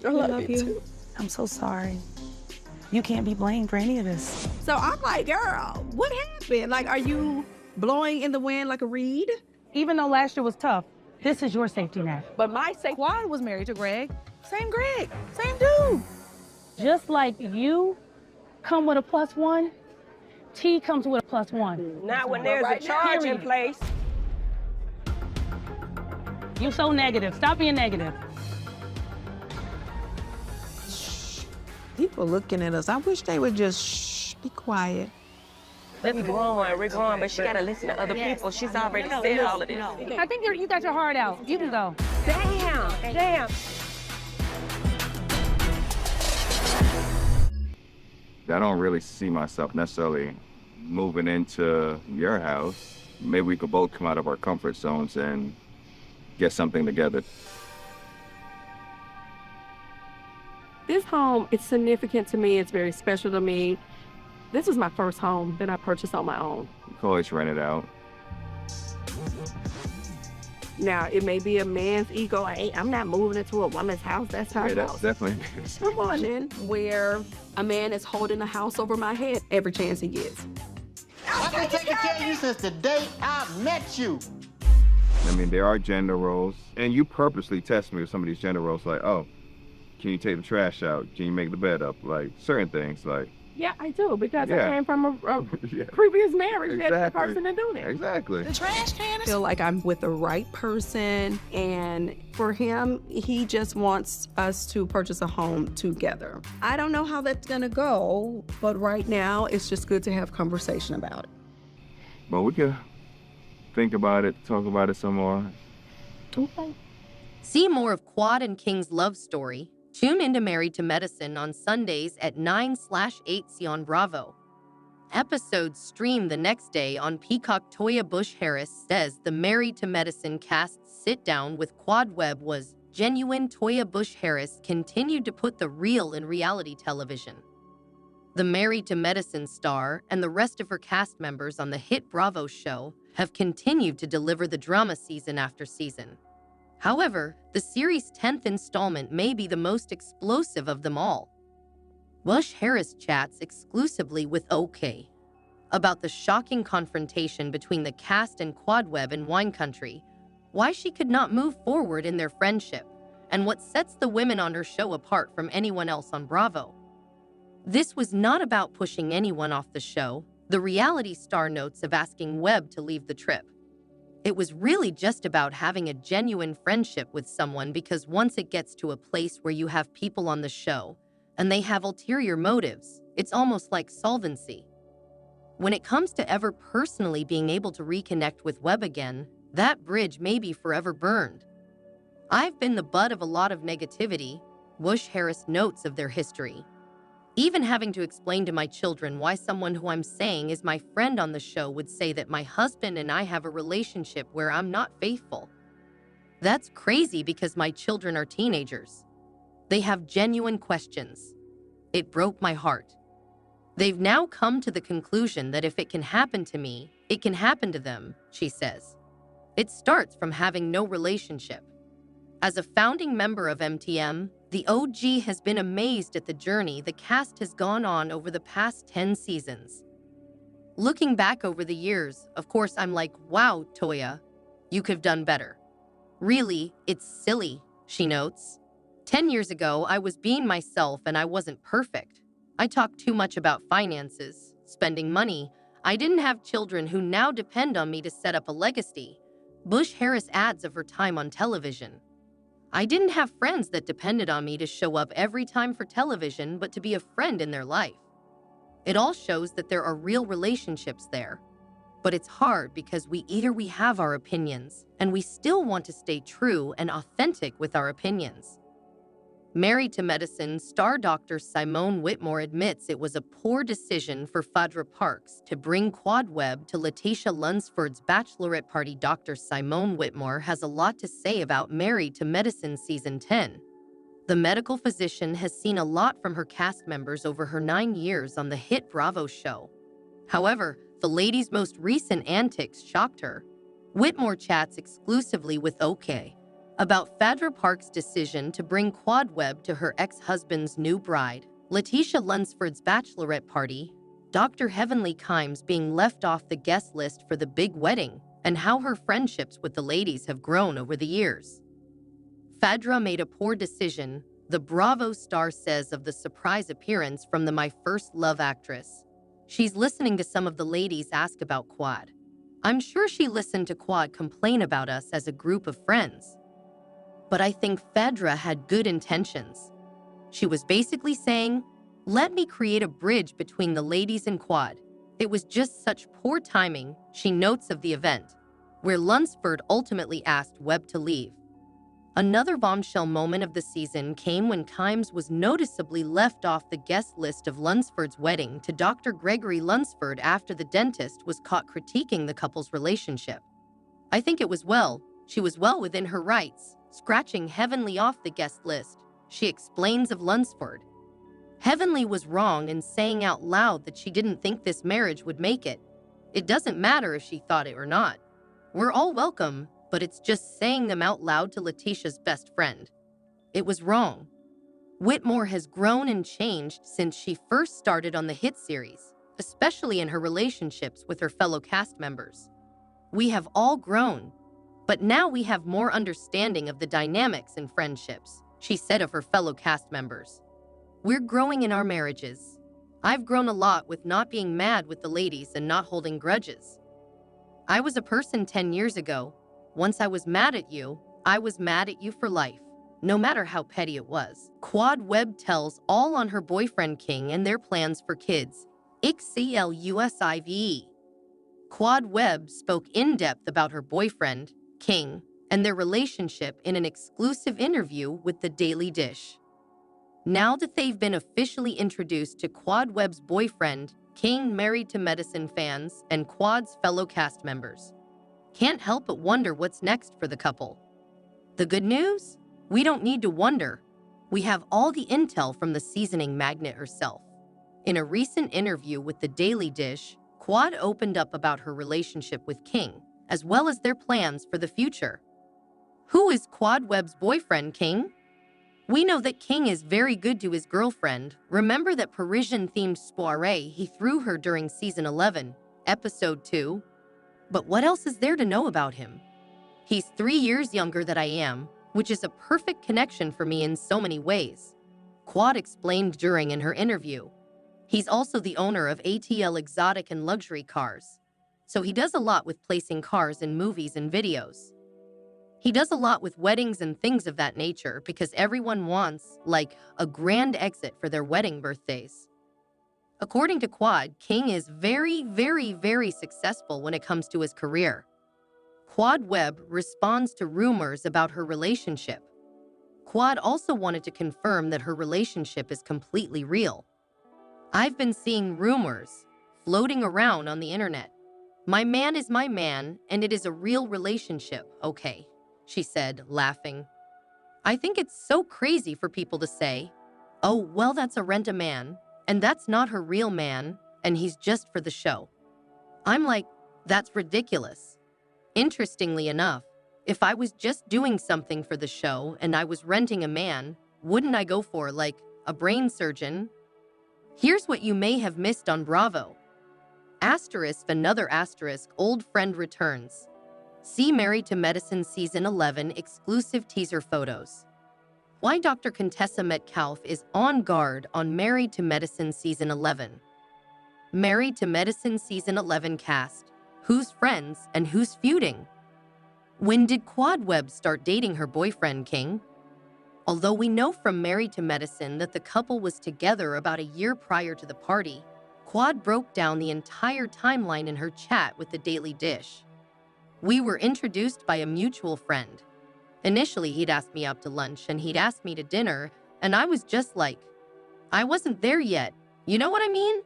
I love you too. I'm so sorry. You can't be blamed for any of this. So I'm like, girl, what happened? Like, are you blowing in the wind like a reed? Even though last year was tough, this is your safety net. But my Quad was married to Greg, same dude. Just like you come with a +1, T comes with a +1. Not when there's a charge in place. You so negative. Stop being negative. People looking at us. I wish they would just be quiet. We're growing, but she gotta listen to other people. She's already said all of this. I think you got your heart out. You can go. Damn. I don't really see myself necessarily moving into your house. Maybe we could both come out of our comfort zones and get something together. This home, it's significant to me. It's very special to me. This was my first home that I purchased on my own. You can always rent it out. Now, it may be a man's ego. Hey, I'm not moving into a woman's house. That's her Yeah, house. that's definitely. Come on, then. Where a man is holding a house over my head every chance he gets. I've been taking care of you since the day I met you. I mean, there are gender roles, and you purposely test me with some of these gender roles, like, oh, can you take the trash out? Can you make the bed up? Like, certain things, like. Yeah, I do, because Yeah. I came from a Yeah. previous marriage. Exactly. That's the person to do that. Exactly. The trash can I feel like I'm with the right person, and for him, he just wants us to purchase a home together. I don't know how that's gonna go, but right now, it's just good to have conversation about it. But we could think about it, talk about it some more. Okay. See more of Quad and King's love story. Tune into Married to Medicine on Sundays at 9/8 on Bravo. Episodes stream the next day on Peacock. Toya Bush Harris says the Married to Medicine cast's sit-down with Quad Webb was genuine. Toya Bush Harris continued to put the real in reality television. The Married to Medicine star and the rest of her cast members on the hit Bravo show have continued to deliver the drama season after season. However, the series' 10th installment may be the most explosive of them all. Bush Harris chats exclusively with OK about the shocking confrontation between the cast and Quad Webb in Wine Country, why she could not move forward in their friendship, and what sets the women on her show apart from anyone else on Bravo. This was not about pushing anyone off the show. The reality star notes of asking Webb to leave the trip. It was really just about having a genuine friendship with someone, because once it gets to a place where you have people on the show and they have ulterior motives, it's almost like solvency. When it comes to ever personally being able to reconnect with Webb again, that bridge may be forever burned. I've been the butt of a lot of negativity, Bush Harris notes of their history. Even having to explain to my children why someone who I'm saying is my friend on the show would say that my husband and I have a relationship where I'm not faithful. That's crazy, because my children are teenagers. They have genuine questions. It broke my heart. They've now come to the conclusion that if it can happen to me, it can happen to them, she says. It starts from having no relationship. As a founding member of MTM, the OG has been amazed at the journey the cast has gone on over the past 10 seasons. Looking back over the years, of course, I'm like, wow, Toya, you could have done better. Really, it's silly, she notes. 10 years ago, I was being myself and I wasn't perfect. I talked too much about finances, spending money. I didn't have children who now depend on me to set up a legacy. Bush Harris adds of her time on television. I didn't have friends that depended on me to show up every time for television, but to be a friend in their life. It all shows that there are real relationships there. But it's hard because we have our opinions, and we still want to stay true and authentic with our opinions. Married to Medicine star Dr. Simone Whitmore admits it was a poor decision for Phaedra Parks to bring Quad Webb to Letitia Lunsford's bachelorette party. Dr. Simone Whitmore has a lot to say about Married to Medicine Season 10. The medical physician has seen a lot from her cast members over her 9 years on the hit Bravo show. However, the lady's most recent antics shocked her. Whitmore chats exclusively with OK About Phaedra Park's decision to bring Quad Webb to her ex-husband's new bride, Letitia Lunsford's bachelorette party, Dr. Heavenly Kimes being left off the guest list for the big wedding, and how her friendships with the ladies have grown over the years. Phaedra made a poor decision, the Bravo star says of the surprise appearance from the My First Love actress. She's listening to some of the ladies ask about Quad. I'm sure she listened to Quad complain about us as a group of friends. But I think Phaedra had good intentions. She was basically saying, let me create a bridge between the ladies and Quad. It was just such poor timing, she notes of the event, where Lunsford ultimately asked Webb to leave. Another bombshell moment of the season came when Kimes was noticeably left off the guest list of Lunsford's wedding to Dr. Gregory Lunsford after the dentist was caught critiquing the couple's relationship. I think she was well within her rights, scratching Heavenly off the guest list, she explains of Lunsford. Heavenly was wrong in saying out loud that she didn't think this marriage would make it. It doesn't matter if she thought it or not. We're all welcome, but it's just saying them out loud to Letitia's best friend. It was wrong. Whitmore has grown and changed since she first started on the hit series, especially in her relationships with her fellow cast members. We have all grown, but now we have more understanding of the dynamics in friendships, she said of her fellow cast members. We're growing in our marriages. I've grown a lot with not being mad with the ladies and not holding grudges. I was a person 10 years ago. Once I was mad at you, I was mad at you for life, no matter how petty it was. Quad Webb tells all on her boyfriend King and their plans for kids. XCLUSIVE. Quad Webb spoke in depth about her boyfriend, King, and their relationship in an exclusive interview with The Daily Dish. Now that they've been officially introduced to Quad Webb's boyfriend, King, Married to Medicine fans, and Quad's fellow cast members can't help but wonder what's next for the couple. The good news? We don't need to wonder. We have all the intel from the seasoning magnate herself. In a recent interview with The Daily Dish, Quad opened up about her relationship with King, as well as their plans for the future. Who is Quad Webb's boyfriend, King? We know that King is very good to his girlfriend. Remember that Parisian-themed soiree he threw her during season 11, episode 2? But what else is there to know about him? He's 3 years younger than I am, which is a perfect connection for me in so many ways. Quad explained during in her interview. He's also the owner of ATL exotic and luxury cars. So he does a lot with placing cars in movies and videos. He does a lot with weddings and things of that nature because everyone wants, like, a grand exit for their wedding birthdays. According to Quad, King is very, very, very successful when it comes to his career. Quad Webb responds to rumors about her relationship. Quad also wanted to confirm that her relationship is completely real. I've been seeing rumors floating around on the internet. My man is my man, and it is a real relationship, okay, she said, laughing. I think it's so crazy for people to say, oh, well, that's a rent-a-man, and that's not her real man, and he's just for the show. I'm like, that's ridiculous. Interestingly enough, if I was just doing something for the show and I was renting a man, wouldn't I go for, like, a brain surgeon? Here's what you may have missed on Bravo. Asterisk, another asterisk, old friend returns. See Married to Medicine Season 11 exclusive teaser photos. Why Dr. Contessa Metcalfe is on guard on Married to Medicine Season 11. Married to Medicine Season 11 cast. Who's friends and who's feuding? When did Quad Webb start dating her boyfriend, King? Although we know from Married to Medicine that the couple was together about a year prior to the party, Quad broke down the entire timeline in her chat with The Daily Dish. We were introduced by a mutual friend. Initially, he'd asked me out to lunch and he'd asked me to dinner, and I was just like, I wasn't there yet. You know what I mean?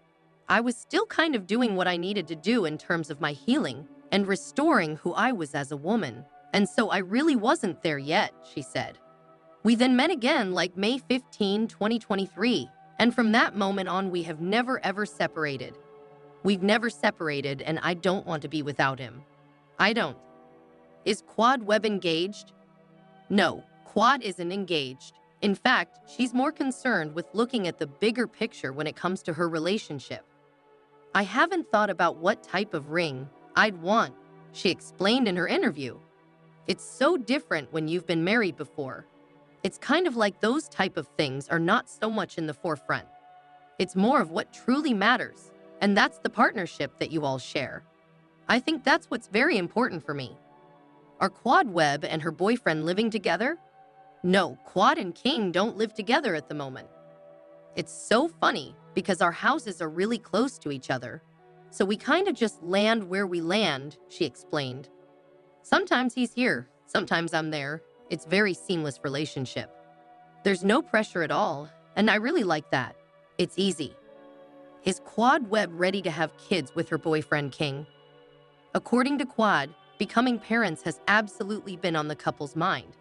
I was still kind of doing what I needed to do in terms of my healing and restoring who I was as a woman. And so I really wasn't there yet, she said. We then met again like May 15, 2023. And from that moment on, we have never ever separated. We've never separated, and I don't want to be without him. I don't. Is Quad Webb engaged? No, Quad isn't engaged. In fact, she's more concerned with looking at the bigger picture when it comes to her relationship. I haven't thought about what type of ring I'd want, she explained in her interview. It's so different when you've been married before. It's kind of like those type of things are not so much in the forefront. It's more of what truly matters, and that's the partnership that you all share. I think that's what's very important for me. Are Quad Webb and her boyfriend living together? No, Quad and King don't live together at the moment. It's so funny because our houses are really close to each other, so we kind of just land where we land, she explained. Sometimes he's here, sometimes I'm there. It's very seamless relationship. There's no pressure at all, and I really like that. It's easy. Is Quad Webb ready to have kids with her boyfriend King? According to Quad, becoming parents has absolutely been on the couple's mind.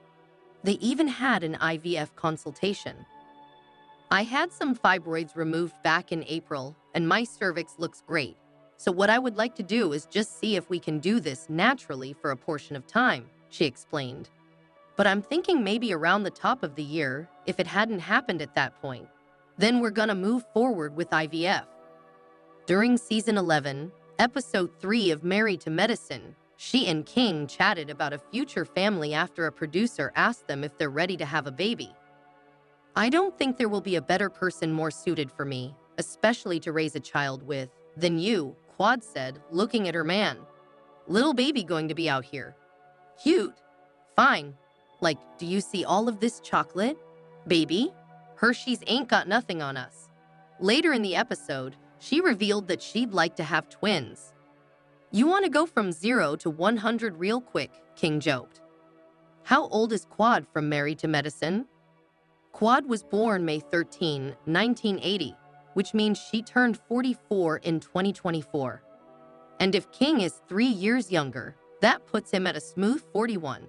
They even had an IVF consultation. I had some fibroids removed back in April, and my cervix looks great. So what I would like to do is just see if we can do this naturally for a portion of time, she explained. But I'm thinking maybe around the top of the year, if it hadn't happened at that point, then we're gonna move forward with IVF. During season 11, episode 3 of Married to Medicine, she and King chatted about a future family after a producer asked them if they're ready to have a baby. I don't think there will be a better person more suited for me, especially to raise a child with, than you, Quad said, looking at her man. Little baby going to be out here. Cute. Fine. Like, do you see all of this chocolate? Baby? Hershey's ain't got nothing on us. Later in the episode, she revealed that she'd like to have twins. You want to go from 0 to 100 real quick, King joked. How old is Quad from Married to Medicine? Quad was born May 13, 1980, which means she turned 44 in 2024. And if King is 3 years younger, that puts him at a smooth 41.